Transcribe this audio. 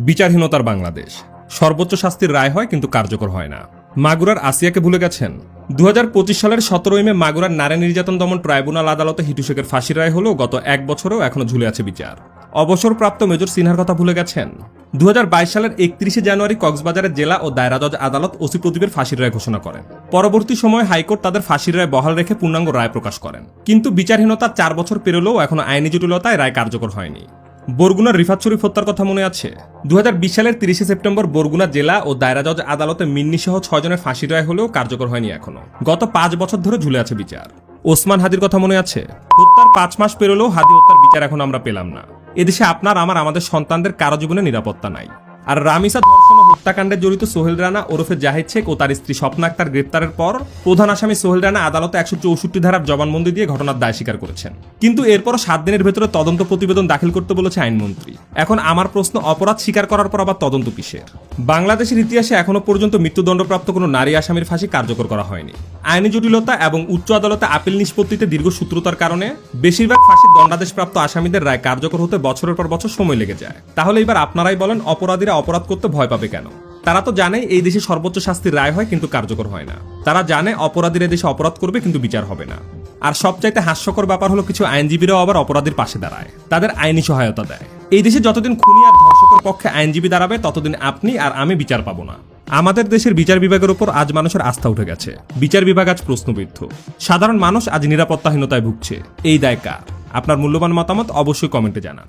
বিচারহীনতার বাংলাদেশ। সর্বোচ্চ শাস্তির রায় হয় কিন্তু কার্যকর হয় না। মাগুরার আসিয়াকে ভুলে গেছেন? 2025 সালের 17 মে মাগুরার নারী নির্যাতন দমন ট্রাইব্যুনাল আদালতে হিটু শেখের ফাঁসির রায় হলেও গত এক বছরেও এখনো ঝুলে আছে বিচার। অবসরপ্রাপ্ত মেজর সিনহার কথা ভুলে গেছেন? 2022 সালের 31 জানুয়ারি কক্সবাজারের জেলা ও দায়রা জজ আদালত ওসি প্রদীপের ফাঁসির রায় ঘোষণা করেন। পরবর্তী সময়ে হাইকোর্ট তাদের ফাঁসির রায় বহাল রেখে পূর্ণাঙ্গ রায় প্রকাশ করেন। কিন্তু বিচারহীনতা 4 বছর পেরোলেও এখনো আইনি জটিলতায় রায় কার্যকর হয়নি। বরগুনার রিফাত শরীফ হত্যার কথা মনে আছে? 2020 সালের 30 সেপ্টেম্বর বরগুনা জেলা ও দায়রা জজ আদালতে মিন্নি সহ 6 জনের ফাঁসির রায় হলেও কার্যকর হয়নি এখনো। গত 5 বছর ধরে ঝুলে আছে বিচার। ওসমান হাদির কথা মনে আছে? হত্যার 5 মাস পেরোলেও হাদি হত্যার বিচার এখন আমরা পেলাম না। এদেশে আমাদের সন্তানদের কারো জীবনে নিরাপত্তা নাই। আর রামিসা ধর্ষণ ও হত্যাকাণ্ডে জড়িত সোহেল রানা ওরফে জাহিদ শেখ ও তার স্ত্রী স্বপ্না আক্তার গ্রেপ্তারের পর প্রধান আসামি সোহেল রানা আদালতে 164 ধারার জবানবন্দি দিয়ে ঘটনার দায় স্বীকার করেছেন। কিন্তু এরপরও 7 দিনের ভেতরে তদন্ত প্রতিবেদন দাখিল করতে বলেছে আইনমন্ত্রী। এখন আমার প্রশ্ন, অপরাধ স্বীকার করার পর আবার তদন্ত কিসের? বাংলাদেশের ইতিহাসে এখনো পর্যন্ত মৃত্যুদণ্ডপ্রাপ্ত কোনো নারী আসামির ফাঁসি কার্যকর করা হয়নি। আইনি জটিলতা এবং উচ্চ আদালতে আপিল নিষ্পত্তিতে দীর্ঘ সূত্রতার কারণে বেশিরভাগ ফাঁসির দণ্ডাদেশপ্রাপ্ত আসামিদের রায় কার্যকর হতে বছরের পর বছর সময় লেগে যায়। তাহলে এবার আপনারাই বলেন, অপরাধীরা অপরাধ করতে ভয় পাবে কেন? তারা তো জানে এই দেশে সর্বোচ্চ শাস্তির রায় হয় কিন্তু কার্যকর হয় না। তারা জানে অপরাধীরা দেশে অপরাধ করবে কিন্তু বিচার হবে না। আর সবচাইতে হাস্যকর ব্যাপার হলো কিছু আইনজীবীরাও আবার অপরাধীর পাশে দাঁড়ায়, তাদের আইনি সহায়তা দেয়। এই দেশে যতদিন খুনি আর ধর্ষকের পক্ষে আইনজীবী দাঁড়াবে ততদিন আপনি আর আমি বিচার পাবো না। আমাদের দেশের বিচার বিভাগের উপর আজ মানুষের আস্থা উঠে গেছে। বিচার বিভাগ আজ প্রশ্নবিদ্ধ। সাধারণ মানুষ আজ নিরাপত্তাহীনতায় ভুগছে। এই দায় কার? আপনার মূল্যবান মতামত অবশ্যই কমেন্টে জানান।